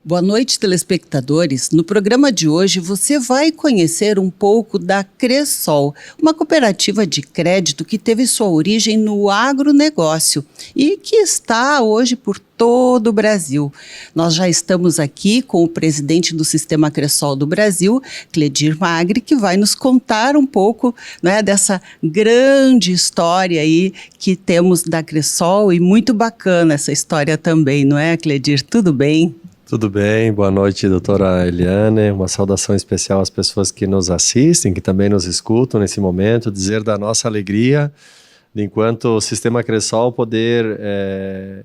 Boa noite, telespectadores. No programa de hoje você vai conhecer um pouco da Cressol, uma cooperativa de crédito que teve sua origem no agronegócio e que está hoje por todo o Brasil. Nós já estamos aqui com o presidente do Sistema Cressol do Brasil, Cledir Magri, que vai nos contar um pouco, né, dessa grande história aí que temos da Cressol, e muito bacana essa história também, não é, Cledir? Tudo bem? Tudo bem, boa noite, doutora Eliane. Uma saudação especial às pessoas que nos assistem, que também nos escutam nesse momento, dizer da nossa alegria de, enquanto o Sistema Cressol, poder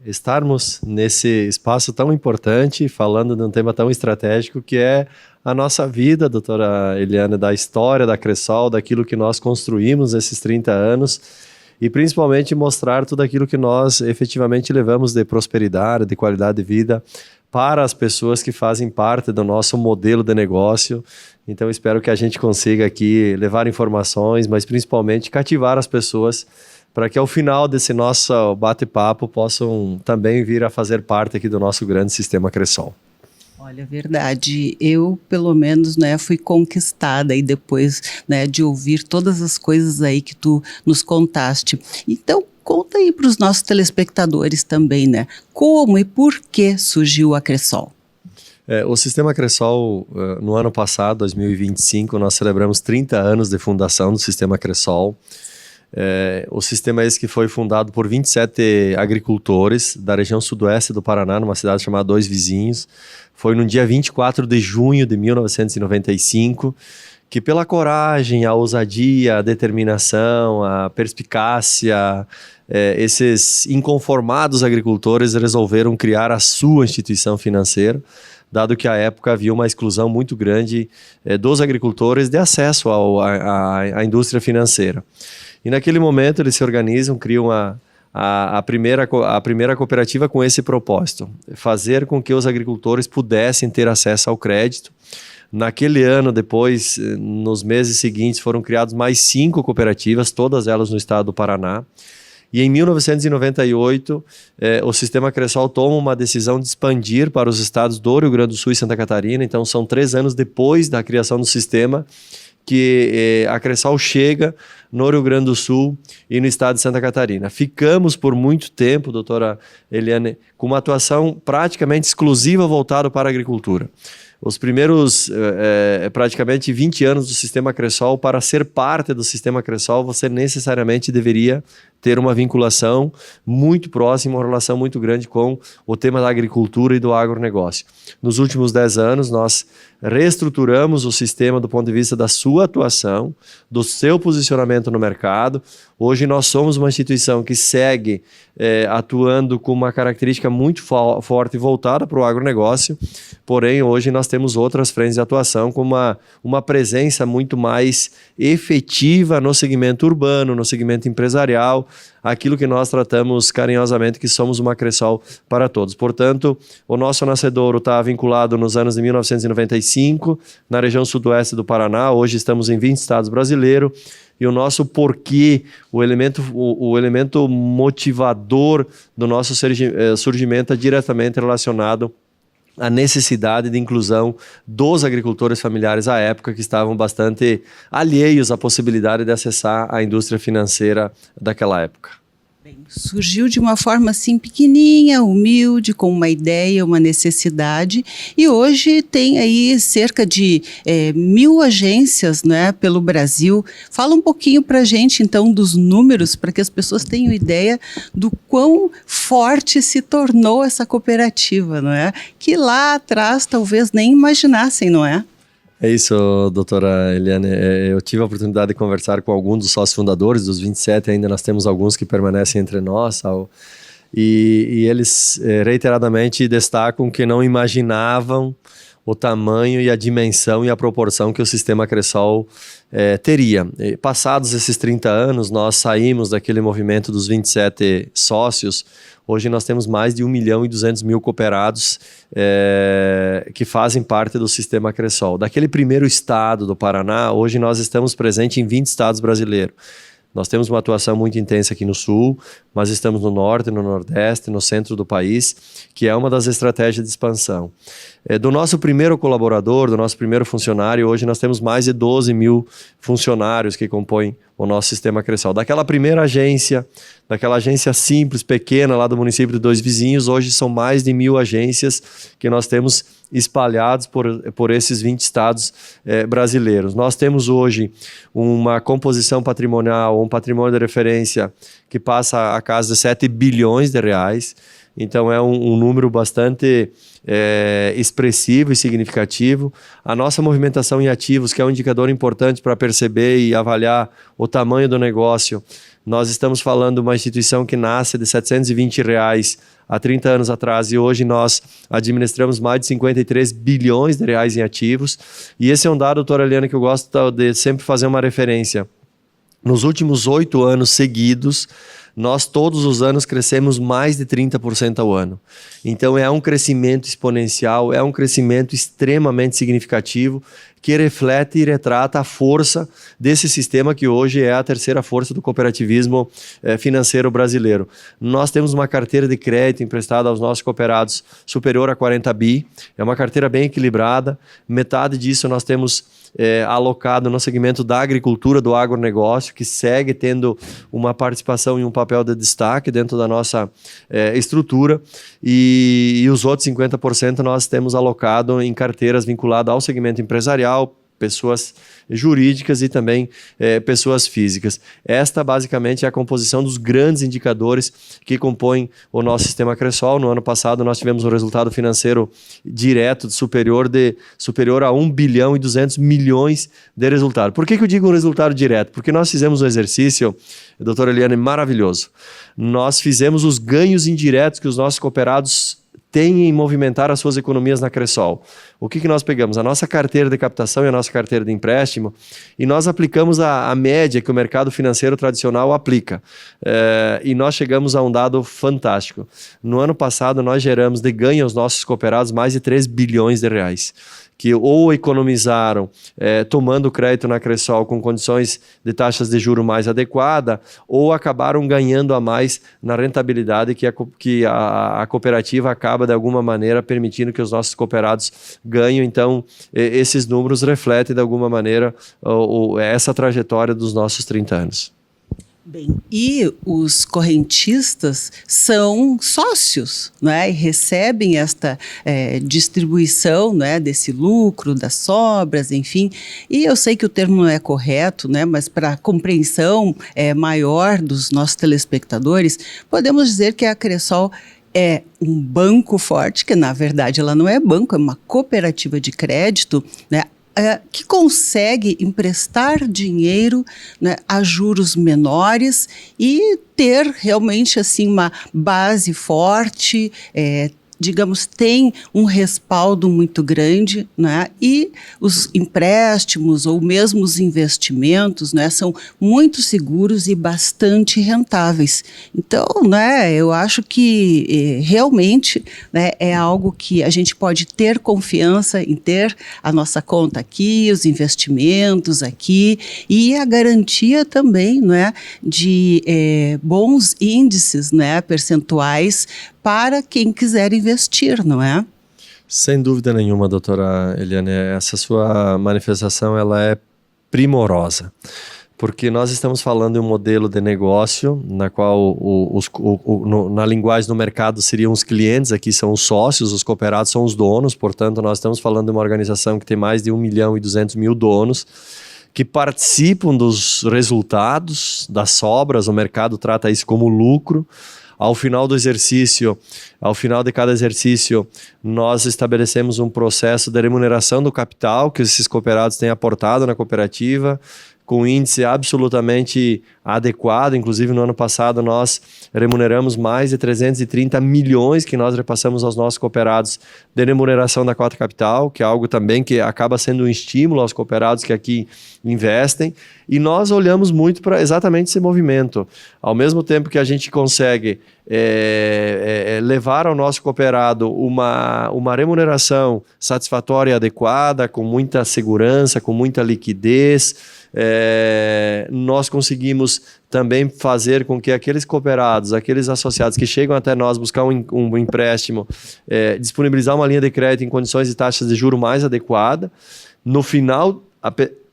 estarmos nesse espaço tão importante, falando de um tema tão estratégico que é a nossa vida, doutora Eliane, da história da Cressol, daquilo que nós construímos nesses 30 anos e principalmente mostrar tudo aquilo que nós efetivamente levamos de prosperidade, de qualidade de vida para as pessoas que fazem parte do nosso modelo de negócio. Então, espero que a gente consiga aqui levar informações, mas principalmente cativar as pessoas para que ao final desse nosso bate-papo possam também vir a fazer parte aqui do nosso grande Sistema Cressol. Olha, verdade, eu pelo menos, né, fui conquistada aí depois, né, de ouvir todas as coisas aí que tu nos contaste. Então, conta aí para os nossos telespectadores também, né, como e por que surgiu a Cressol. O Sistema Cressol, no ano passado, 2025, nós celebramos 30 anos de fundação do Sistema Cressol. O sistema esse que foi fundado por 27 agricultores da região sudoeste do Paraná, numa cidade chamada Dois Vizinhos. Foi no dia 24 de junho de 1995, que pela coragem, a ousadia, a determinação, a perspicácia, esses inconformados agricultores resolveram criar a sua instituição financeira, dado que à época havia uma exclusão muito grande dos agricultores de acesso à indústria financeira. E naquele momento eles se organizam, criam a primeira cooperativa com esse propósito, fazer com que os agricultores pudessem ter acesso ao crédito. Naquele ano, depois, nos meses seguintes, foram criadas mais 5 cooperativas, todas elas no estado do Paraná. E em 1998, o Sistema Cressol toma uma decisão de expandir para os estados do Rio Grande do Sul e Santa Catarina. Então, são 3 anos depois da criação do sistema que a Cressol chega no Rio Grande do Sul e no estado de Santa Catarina. Ficamos por muito tempo, doutora Eliane, com uma atuação praticamente exclusiva voltada para a agricultura. Os primeiros praticamente 20 anos do Sistema Cressol, para ser parte do Sistema Cressol, você necessariamente deveria ter uma vinculação muito próxima, uma relação muito grande com o tema da agricultura e do agronegócio. Nos últimos 10 anos, nós reestruturamos o sistema do ponto de vista da sua atuação, do seu posicionamento no mercado. Hoje nós somos uma instituição que segue atuando com uma característica muito forte voltada para o agronegócio, porém hoje nós temos outras frentes de atuação com uma presença muito mais efetiva no segmento urbano, no segmento empresarial, aquilo que nós tratamos carinhosamente que somos uma Cressol para todos. Portanto, o nosso nascedouro está vinculado nos anos de 1995, na região sudoeste do Paraná. Hoje estamos em 20 estados brasileiros. E o nosso porquê, o elemento motivador do nosso surgimento é diretamente relacionado à necessidade de inclusão dos agricultores familiares à época, que estavam bastante alheios à possibilidade de acessar a indústria financeira daquela época. Surgiu de uma forma assim pequenininha, humilde, com uma ideia, uma necessidade, e hoje tem aí cerca de 1.000 agências, né, pelo Brasil. Fala um pouquinho para a gente então dos números, para que as pessoas tenham ideia do quão forte se tornou essa cooperativa, não é? Que lá atrás talvez nem imaginassem, não é? É isso, doutora Eliane. Eu tive a oportunidade de conversar com alguns dos sócios fundadores, dos 27, ainda nós temos alguns que permanecem entre nós, e eles reiteradamente destacam que não imaginavam o tamanho e a dimensão e a proporção que o Sistema Cressol teria. E, passados esses 30 anos, nós saímos daquele movimento dos 27 sócios. Hoje nós temos mais de 1.200.000 cooperados que fazem parte do Sistema Cressol. Daquele primeiro estado do Paraná, hoje nós estamos presentes em 20 estados brasileiros. Nós temos uma atuação muito intensa aqui no Sul, mas estamos no Norte, no Nordeste, no centro do país, que é uma das estratégias de expansão. Do nosso primeiro colaborador, do nosso primeiro funcionário, hoje nós temos mais de 12 mil funcionários que compõem o nosso sistema Cressol. Daquela primeira agência, daquela agência simples, pequena, lá do município de Dois Vizinhos, hoje são mais de 1.000 agências que nós temos espalhados por esses 20 estados brasileiros. Nós temos hoje uma composição patrimonial, um patrimônio de referência que passa a casa de 7 bilhões de reais. Então é um número bastante expressivo e significativo. A nossa movimentação em ativos, que é um indicador importante para perceber e avaliar o tamanho do negócio, nós estamos falando de uma instituição que nasce de R$720 há 30 anos atrás e hoje nós administramos mais de 53 bilhões de reais em ativos. E esse é um dado, doutora Eliane, que eu gosto de sempre fazer uma referência. Nos últimos 8 anos seguidos, nós todos os anos crescemos mais de 30% ao ano. Então é um crescimento exponencial, é um crescimento extremamente significativo que reflete e retrata a força desse sistema que hoje é a terceira força do cooperativismo financeiro brasileiro. Nós temos uma carteira de crédito emprestada aos nossos cooperados superior a 40 bi, é uma carteira bem equilibrada, metade disso nós temos alocado no segmento da agricultura, do agronegócio, que segue tendo uma participação e um papel de destaque dentro da nossa estrutura, e os outros 50% nós temos alocado em carteiras vinculadas ao segmento empresarial, pessoas jurídicas e também pessoas físicas. Esta basicamente é a composição dos grandes indicadores que compõem o nosso sistema Cressol. No ano passado nós tivemos um resultado financeiro direto superior a 1 bilhão e 200 milhões de resultado. Por que eu digo um resultado direto? Porque nós fizemos um exercício, doutora Eliane, maravilhoso. Nós fizemos os ganhos indiretos que os nossos cooperados têm em movimentar as suas economias na Cressol. O que nós pegamos? A nossa carteira de captação e a nossa carteira de empréstimo e nós aplicamos a média que o mercado financeiro tradicional aplica. E nós chegamos a um dado fantástico. No ano passado, nós geramos de ganho aos nossos cooperados mais de 3 bilhões de reais, que ou economizaram tomando crédito na Cressol com condições de taxas de juros mais adequadas, ou acabaram ganhando a mais na rentabilidade que a cooperativa acaba de alguma maneira permitindo que os nossos cooperados ganhem. Então, esses números refletem de alguma maneira essa trajetória dos nossos 30 anos. Bem, e os correntistas são sócios, né, e recebem esta distribuição, né, desse lucro, das sobras, enfim. E eu sei que o termo não é correto, né, mas para a compreensão maior dos nossos telespectadores, podemos dizer que a Cressol é um banco forte, que na verdade ela não é banco, é uma cooperativa de crédito, né, que consegue emprestar dinheiro, né, a juros menores e ter realmente assim uma base forte, digamos, tem um respaldo muito grande, né? E os empréstimos ou mesmo os investimentos, né, são muito seguros e bastante rentáveis. Então, né, eu acho que realmente, né, é algo que a gente pode ter confiança em ter a nossa conta aqui, os investimentos aqui e a garantia também, né, de bons índices, né, percentuais para quem quiser investir, não é? Sem dúvida nenhuma, doutora Eliane, essa sua manifestação ela é primorosa, porque nós estamos falando de um modelo de negócio na qual na linguagem do mercado seriam os clientes, aqui são os sócios, os cooperados são os donos, portanto nós estamos falando de uma organização que tem mais de 1 milhão e 200 mil donos, que participam dos resultados, das sobras, o mercado trata isso como lucro. Ao final do exercício, ao final de cada exercício, nós estabelecemos um processo de remuneração do capital que esses cooperados têm aportado na cooperativa, com índice absolutamente adequado. Inclusive, no ano passado, nós remuneramos mais de 330 milhões que nós repassamos aos nossos cooperados de remuneração da cota capital, que é algo também que acaba sendo um estímulo aos cooperados que aqui investem. E nós olhamos muito para exatamente esse movimento. Ao mesmo tempo que a gente consegue levar ao nosso cooperado uma remuneração satisfatória e adequada, com muita segurança, com muita liquidez, nós conseguimos também fazer com que aqueles cooperados, aqueles associados que chegam até nós buscar um empréstimo, disponibilizar uma linha de crédito em condições de taxas de juros mais adequada. No final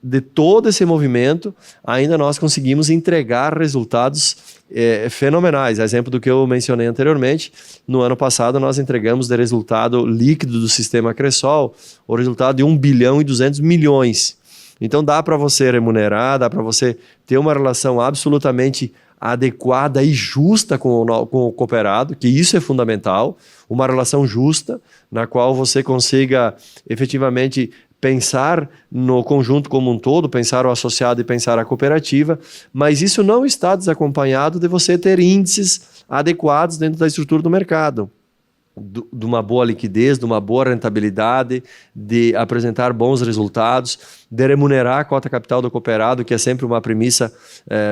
de todo esse movimento, ainda nós conseguimos entregar resultados fenomenais. Exemplo do que eu mencionei anteriormente, no ano passado nós entregamos de resultado líquido do sistema Cressol o resultado de 1 bilhão e 200 milhões. Então dá para você remunerar, dá para você ter uma relação absolutamente adequada e justa com o cooperado, que isso é fundamental, uma relação justa, na qual você consiga efetivamente pensar no conjunto como um todo, pensar o associado e pensar a cooperativa, mas isso não está desacompanhado de você ter índices adequados dentro da estrutura do mercado, de uma boa liquidez, de uma boa rentabilidade, de apresentar bons resultados, de remunerar a cota capital do cooperado, que é sempre uma premissa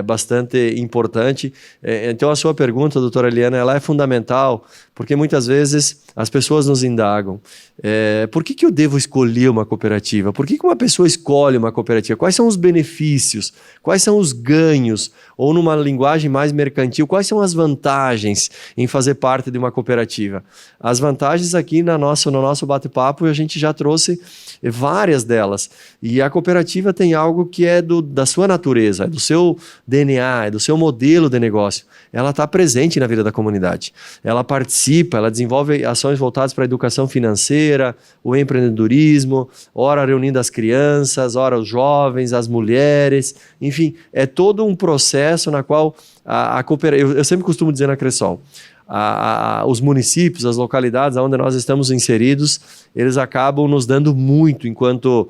bastante importante. Então a sua pergunta, doutora Eliana, ela é fundamental, porque muitas vezes as pessoas nos indagam, por que eu devo escolher uma cooperativa? Por que uma pessoa escolhe uma cooperativa? Quais são os benefícios? Quais são os ganhos? Ou numa linguagem mais mercantil, quais são as vantagens em fazer parte de uma cooperativa? As vantagens aqui no nosso bate-papo a gente já trouxe várias delas. E a cooperativa tem algo que é da sua natureza, é do seu DNA, é do seu modelo de negócio. Ela está presente na vida da comunidade. Ela participa, ela desenvolve ações voltadas para a educação financeira, o empreendedorismo, ora reunindo as crianças, ora os jovens, as mulheres, enfim, é todo um processo na qual a cooperativa... Eu sempre costumo dizer na Cressol, os municípios, as localidades onde nós estamos inseridos, eles acabam nos dando muito enquanto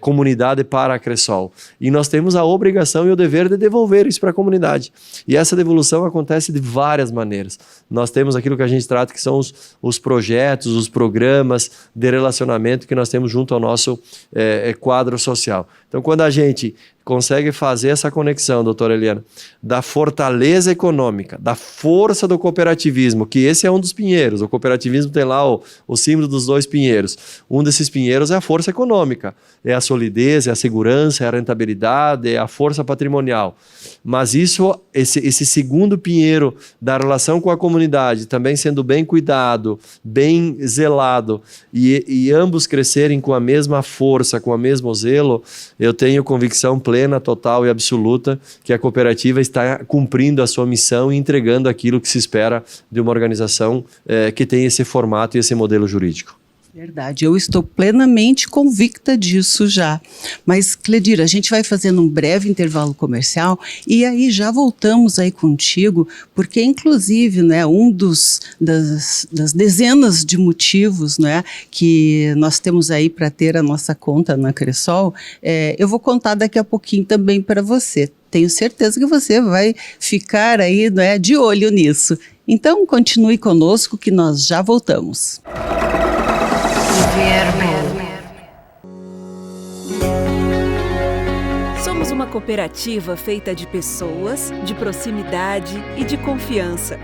comunidade para a Cressol. E nós temos a obrigação e o dever de devolver isso para a comunidade. E essa devolução acontece de várias maneiras. Nós temos aquilo que a gente trata que são os projetos, os programas de relacionamento que nós temos junto ao nosso quadro social. Então, quando a gente consegue fazer essa conexão, doutora Eliana, da fortaleza econômica, da força do cooperativismo, que esse é um dos pinheiros. O cooperativismo tem lá o símbolo dos 2 pinheiros. Um desses pinheiros é a força econômica, é a solidez, é a segurança, é a rentabilidade, é a força patrimonial. Mas esse segundo pinheiro da relação com a comunidade, também sendo bem cuidado, bem zelado, e ambos crescerem com a mesma força, com o mesmo zelo, eu tenho convicção plena, total e absoluta que a cooperativa está cumprindo a sua missão e entregando aquilo que se espera de uma organização que tem esse formato e esse modelo jurídico. Verdade, eu estou plenamente convicta disso já. Mas, Cledir, a gente vai fazendo um breve intervalo comercial e aí já voltamos aí contigo, porque inclusive, né, das dezenas de motivos, né, que nós temos aí para ter a nossa conta na Cressol, eu vou contar daqui a pouquinho também para você. Tenho certeza que você vai ficar aí, né, de olho nisso. Então, continue conosco que nós já voltamos. Somos uma cooperativa feita de pessoas, de proximidade e de confiança.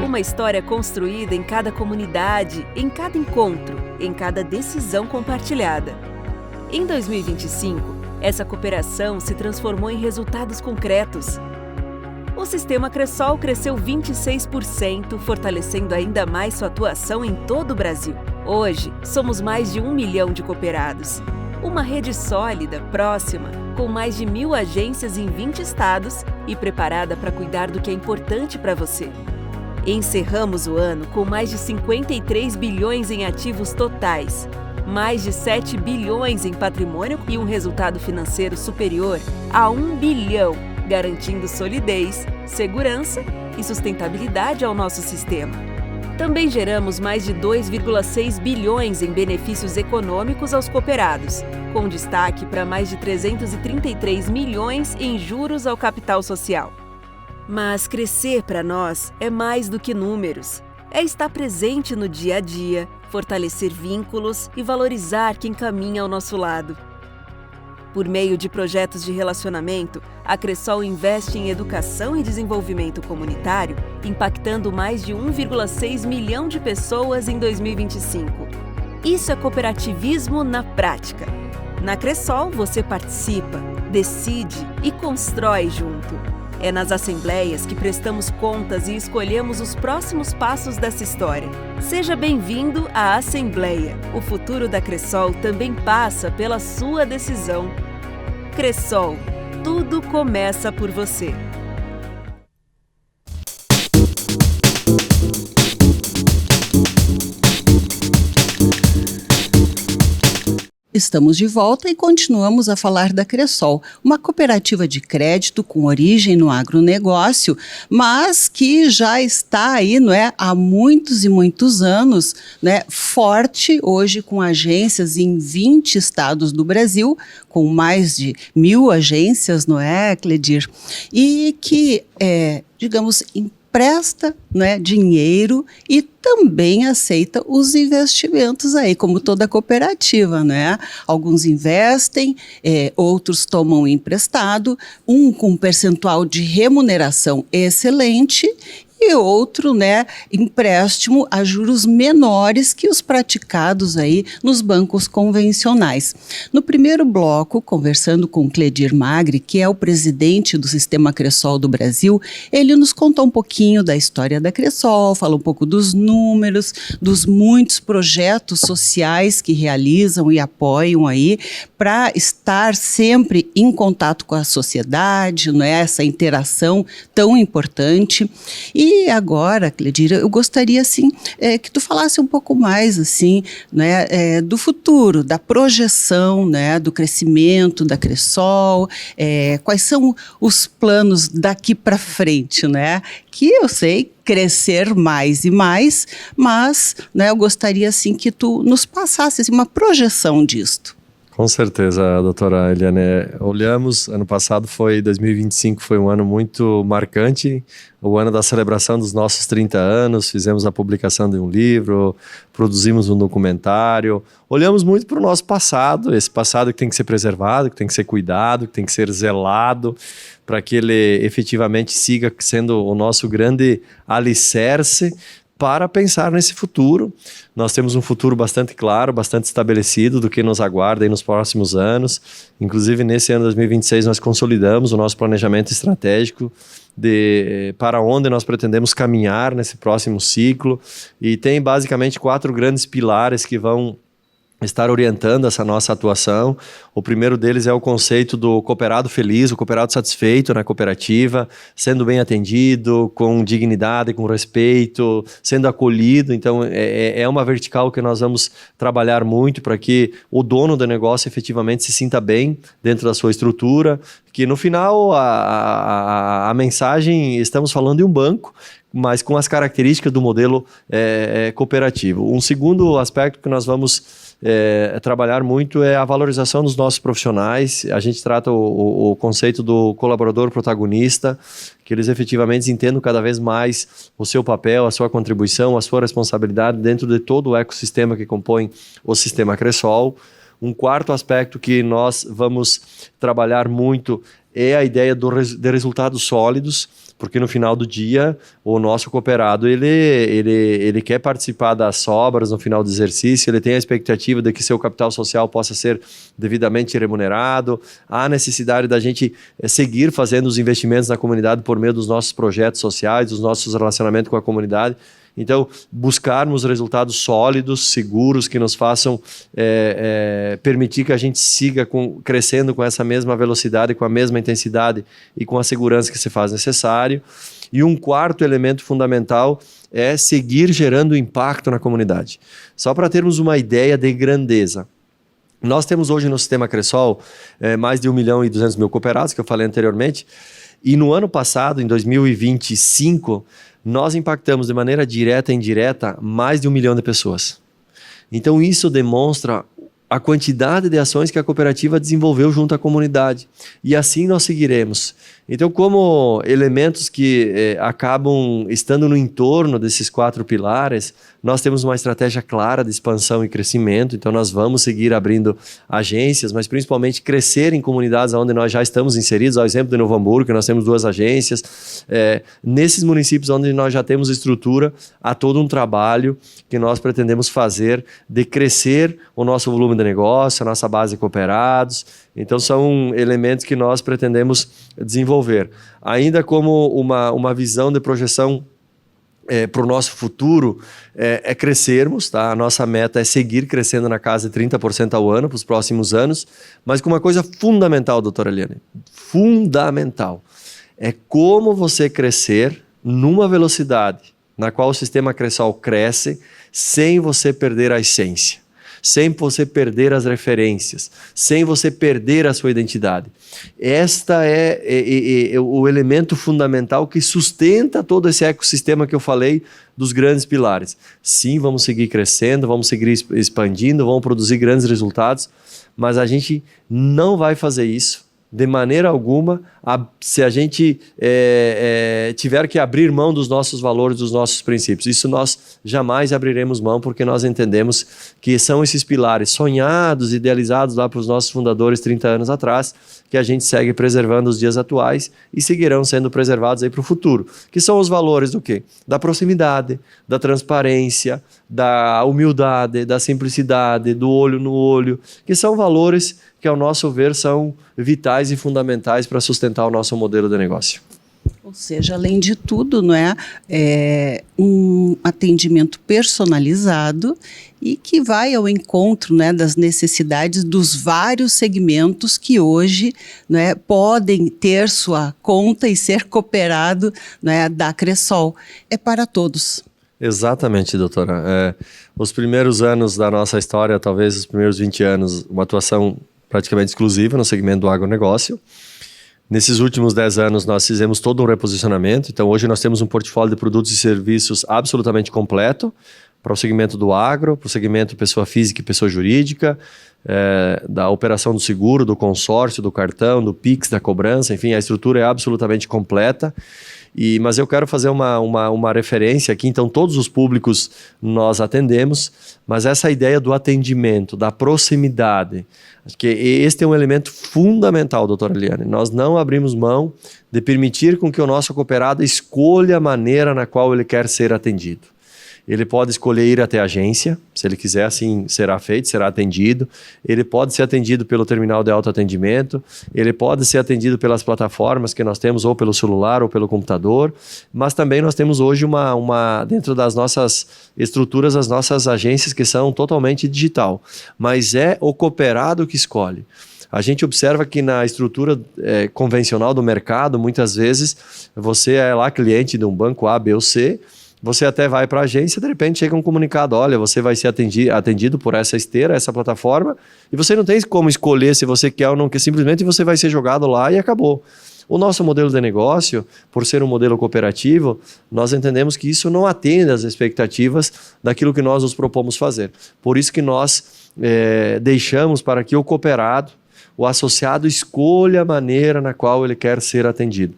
Uma história construída em cada comunidade, em cada encontro, em cada decisão compartilhada. Em 2025, essa cooperação se transformou em resultados concretos. O sistema Cressol cresceu 26%, fortalecendo ainda mais sua atuação em todo o Brasil. Hoje, somos mais de 1 milhão de cooperados. Uma rede sólida, próxima, com mais de 1.000 agências em 20 estados e preparada para cuidar do que é importante para você. Encerramos o ano com mais de 53 bilhões em ativos totais, mais de 7 bilhões em patrimônio e um resultado financeiro superior a 1 bilhão, garantindo solidez, segurança e sustentabilidade ao nosso sistema. Também geramos mais de 2,6 bilhões em benefícios econômicos aos cooperados, com destaque para mais de 333 milhões em juros ao capital social. Mas crescer para nós é mais do que números. É estar presente no dia a dia, fortalecer vínculos e valorizar quem caminha ao nosso lado. Por meio de projetos de relacionamento, a Cressol investe em educação e desenvolvimento comunitário, impactando mais de 1,6 milhão de pessoas em 2025. Isso é cooperativismo na prática. Na Cressol, você participa, decide e constrói junto. É nas assembleias que prestamos contas e escolhemos os próximos passos dessa história. Seja bem-vindo à Assembleia. O futuro da Cressol também passa pela sua decisão. Cressol, tudo começa por você. Estamos de volta e continuamos a falar da Cressol, uma cooperativa de crédito com origem no agronegócio, mas que já está aí, não é, há muitos e muitos anos, né, forte hoje com agências em 20 estados do Brasil, com mais de 1.000 agências, não é, Cledir? E que, digamos, empresta, né, dinheiro e também aceita os investimentos aí, como toda cooperativa, né? Alguns investem, outros tomam emprestado, um com um percentual de remuneração excelente e outro, né, empréstimo a juros menores que os praticados aí nos bancos convencionais. No primeiro bloco, conversando com Cledir Magri, que é o presidente do Sistema Cressol do Brasil, ele nos contou um pouquinho da história da Cressol, falou um pouco dos números, dos muitos projetos sociais que realizam e apoiam aí para estar sempre em contato com a sociedade, né, essa interação tão importante. E agora, Cledir, eu gostaria assim, que tu falasse um pouco mais assim, né, do futuro, da projeção, né, do crescimento da Cressol, quais são os planos daqui para frente, né? Que eu sei crescer mais e mais, mas, né, eu gostaria assim que tu nos passasse assim, uma projeção disto. Com certeza, doutora Eliane. Olhamos, ano passado 2025 foi um ano muito marcante, o ano da celebração dos nossos 30 anos, fizemos a publicação de um livro, produzimos um documentário, olhamos muito para o nosso passado, esse passado que tem que ser preservado, que tem que ser cuidado, que tem que ser zelado, para que ele efetivamente siga sendo o nosso grande alicerce para pensar nesse futuro. Nós temos um futuro bastante claro, bastante estabelecido do que nos aguarda aí nos próximos anos. Inclusive, nesse ano 2026, nós consolidamos o nosso planejamento estratégico para onde nós pretendemos caminhar nesse próximo ciclo. E tem basicamente 4 grandes pilares que vão estar orientando essa nossa atuação. O primeiro deles é o conceito do cooperado feliz, o cooperado satisfeito na cooperativa, sendo bem atendido, com dignidade, com respeito, sendo acolhido. Então, é uma vertical que nós vamos trabalhar muito para que o dono do negócio efetivamente se sinta bem dentro da sua estrutura, que no final a mensagem, estamos falando de um banco, mas com as características do modelo cooperativo. Um segundo aspecto que nós vamos trabalhar muito é a valorização dos nossos profissionais. A gente trata o conceito do colaborador protagonista, que eles efetivamente entendam cada vez mais o seu papel, a sua contribuição, a sua responsabilidade dentro de todo o ecossistema que compõe o Sistema Cressol. Um quarto aspecto que nós vamos trabalhar muito é a ideia de resultados sólidos, porque no final do dia o nosso cooperado ele quer participar das sobras no final do exercício, ele tem a expectativa de que seu capital social possa ser devidamente remunerado, há necessidade da gente seguir fazendo os investimentos na comunidade por meio dos nossos projetos sociais, dos nossos relacionamentos com a comunidade. Então, buscarmos resultados sólidos, seguros, que nos façam permitir que a gente siga crescendo com essa mesma velocidade, com a mesma intensidade e com a segurança que se faz necessário. E um quarto elemento fundamental é seguir gerando impacto na comunidade. Só para termos uma ideia de grandeza. Nós temos hoje no Sistema Cressol mais de 1.200.000 cooperados, que eu falei anteriormente, e no ano passado, em 2025, nós impactamos de maneira direta e indireta mais de 1 milhão de pessoas. Então isso demonstra a quantidade de ações que a cooperativa desenvolveu junto à comunidade. E assim nós seguiremos, Então, como elementos que acabam estando no entorno desses 4 pilares, nós temos uma estratégia clara de expansão e crescimento. Então, nós vamos seguir abrindo agências, mas principalmente crescer em comunidades onde nós já estamos inseridos. Ao exemplo de Novo Hamburgo, que nós temos 2 agências. Nesses municípios onde nós já temos estrutura, há todo um trabalho que nós pretendemos fazer de crescer o nosso volume de negócio, a nossa base de cooperados. Então, são elementos que nós pretendemos desenvolver. Ainda como uma visão de projeção para o nosso futuro, é crescermos, tá? A nossa meta é seguir crescendo na casa de 30% ao ano para os próximos anos, mas com uma coisa fundamental, doutora Eliane, fundamental, é como você crescer numa velocidade na qual o sistema Cressol cresce sem você perder a essência, sem você perder as referências, sem você perder a sua identidade. Esta é o elemento fundamental que sustenta todo esse ecossistema que eu falei dos grandes pilares. Sim, vamos seguir crescendo, vamos seguir expandindo, vamos produzir grandes resultados, mas a gente não vai fazer isso de maneira alguma se a gente tiver que abrir mão dos nossos valores, dos nossos princípios. Isso nós jamais abriremos mão, porque nós entendemos que são esses pilares sonhados, idealizados lá para os nossos fundadores 30 anos atrás, que a gente segue preservando os dias atuais e seguirão sendo preservados aí para o futuro. Que são os valores do quê? Da proximidade, da transparência, da humildade, da simplicidade, do olho no olho, que são valores que, ao nosso ver, são vitais e fundamentais para sustentar o nosso modelo de negócio. Ou seja, além de tudo, não é um atendimento personalizado e que vai ao encontro, né, das necessidades dos vários segmentos que hoje, né, podem ter sua conta e ser cooperado, né, da Cressol. É para todos. Exatamente, doutora. Os primeiros anos da nossa história, talvez os primeiros 20 anos, uma atuação praticamente exclusiva no segmento do agronegócio. Nesses últimos 10 anos, nós fizemos todo um reposicionamento. Então, hoje nós temos um portfólio de produtos e serviços absolutamente completo para o segmento do agro, para o segmento pessoa física e pessoa jurídica, da operação do seguro, do consórcio, do cartão, do Pix, da cobrança. Enfim, a estrutura é absolutamente completa. Mas eu quero fazer uma referência aqui. Então, todos os públicos nós atendemos, mas essa ideia do atendimento, da proximidade, acho que este é um elemento fundamental, doutora Eliane. Nós não abrimos mão de permitir com que o nosso cooperado escolha a maneira na qual ele quer ser atendido. Ele pode escolher ir até a agência, se ele quiser, assim será feito, será atendido. Ele pode ser atendido pelo terminal de autoatendimento, ele pode ser atendido pelas plataformas que nós temos, ou pelo celular ou pelo computador, mas também nós temos hoje dentro das nossas estruturas, as nossas agências que são totalmente digital, mas é o cooperado que escolhe. A gente observa que na estrutura convencional do mercado, muitas vezes, você é lá cliente de um banco A, B ou C, você até vai para a agência, de repente chega um comunicado, olha, você vai ser atendido por essa esteira, essa plataforma, e você não tem como escolher se você quer ou não quer, simplesmente você vai ser jogado lá e acabou. O nosso modelo de negócio, por ser um modelo cooperativo, nós entendemos que isso não atende às expectativas daquilo que nós nos propomos fazer. Por isso que nós deixamos para que o cooperado, o associado, escolha a maneira na qual ele quer ser atendido.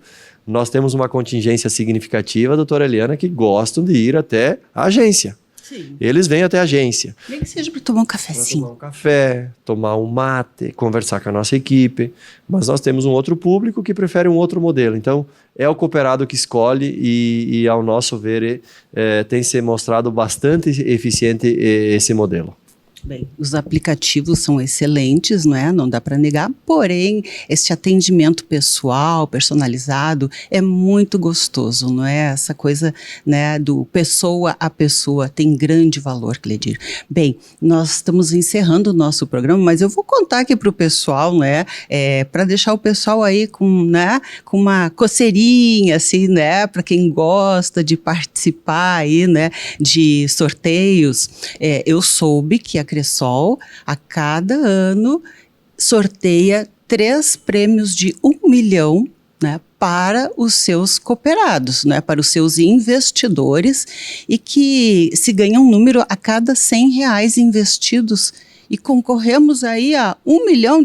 Nós temos uma contingência significativa, doutora Eliana, que gostam de ir até a agência. Sim. Eles vêm até a agência. Nem que seja para tomar um cafezinho. Tomar um café, tomar um mate, conversar com a nossa equipe. Mas nós temos um outro público que prefere um outro modelo. Então, é o cooperado que escolhe e ao nosso ver, tem se mostrado bastante eficiente esse modelo. Bem, os aplicativos são excelentes, não é? Não dá para negar, porém, esse atendimento pessoal, personalizado, é muito gostoso, não é? Essa coisa, né, do pessoa a pessoa tem grande valor, Cledir. Bem, nós estamos encerrando o nosso programa, mas eu vou contar aqui para o pessoal, né, para deixar o pessoal aí com uma coceirinha, assim, né, para quem gosta de participar aí, né, de sorteios. Eu soube que a Cressol, a cada ano, sorteia 3 prêmios de 1 milhão, né, para os seus cooperados, né, para os seus investidores, e que se ganha um número a cada R$100 investidos, e concorremos aí a R$1 milhão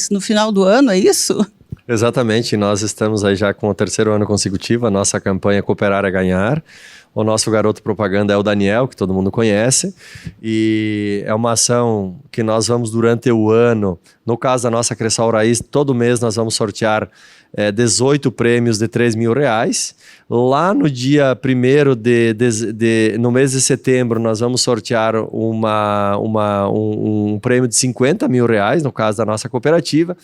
no final do ano, é isso? Exatamente, nós estamos aí já com o 3º ano consecutivo, a nossa campanha Cooperar é Ganhar. O nosso garoto propaganda é o Daniel, que todo mundo conhece, e é uma ação que nós vamos durante o ano, no caso da nossa Cressol Raiz, todo mês nós vamos sortear 18 prêmios de R$3.000. Lá no dia 1º no mês de setembro, nós vamos sortear um prêmio de R$50.000, no caso da nossa cooperativa.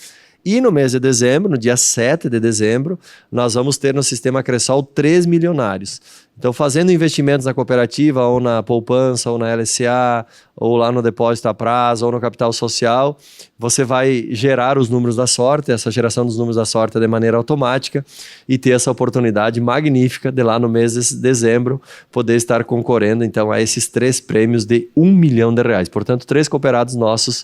E no mês de dezembro, no dia 7 de dezembro, nós vamos ter no Sistema Cressol 3 milionários. Então, fazendo investimentos na cooperativa, ou na poupança, ou na LCA, ou lá no depósito a prazo, ou no capital social, você vai gerar os números da sorte, essa geração dos números da sorte de maneira automática, e ter essa oportunidade magnífica de lá no mês de dezembro poder estar concorrendo então a esses 3 prêmios de R$1 milhão. Portanto, 3 cooperados nossos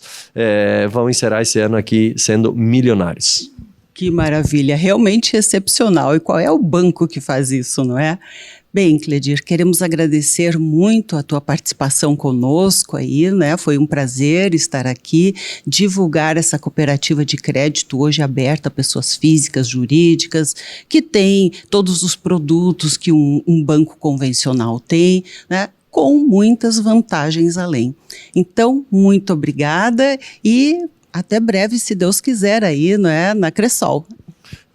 vão encerrar esse ano aqui sendo milionários. Que maravilha, realmente excepcional. E qual é o banco que faz isso, não é? Bem, Cledir, queremos agradecer muito a tua participação conosco aí, né? Foi um prazer estar aqui, divulgar essa cooperativa de crédito hoje aberta a pessoas físicas, jurídicas, que tem todos os produtos que um banco convencional tem, né? Com muitas vantagens além. Então, muito obrigada e até breve, se Deus quiser aí, não é? Na Cressol.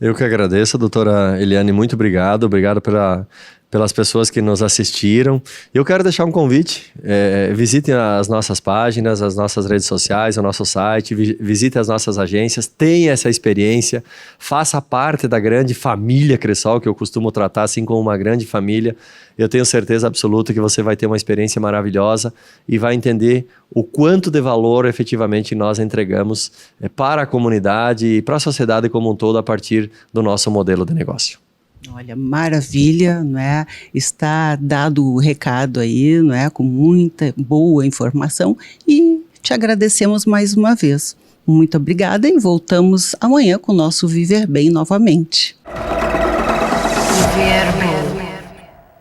Eu que agradeço, doutora Eliane, muito obrigado. Obrigado pelas pessoas que nos assistiram. Eu quero deixar um convite, visitem as nossas páginas, as nossas redes sociais, o nosso site, visitem as nossas agências, tenha essa experiência, faça parte da grande família Cressol, que eu costumo tratar assim como uma grande família. Eu tenho certeza absoluta que você vai ter uma experiência maravilhosa e vai entender o quanto de valor efetivamente nós entregamos para a comunidade e para a sociedade como um todo a partir do nosso modelo de negócio. Olha, maravilha, não é? Está dado o recado aí, não é? Com muita boa informação e te agradecemos mais uma vez. Muito obrigada e voltamos amanhã com o nosso Viver Bem novamente. Viver Bem.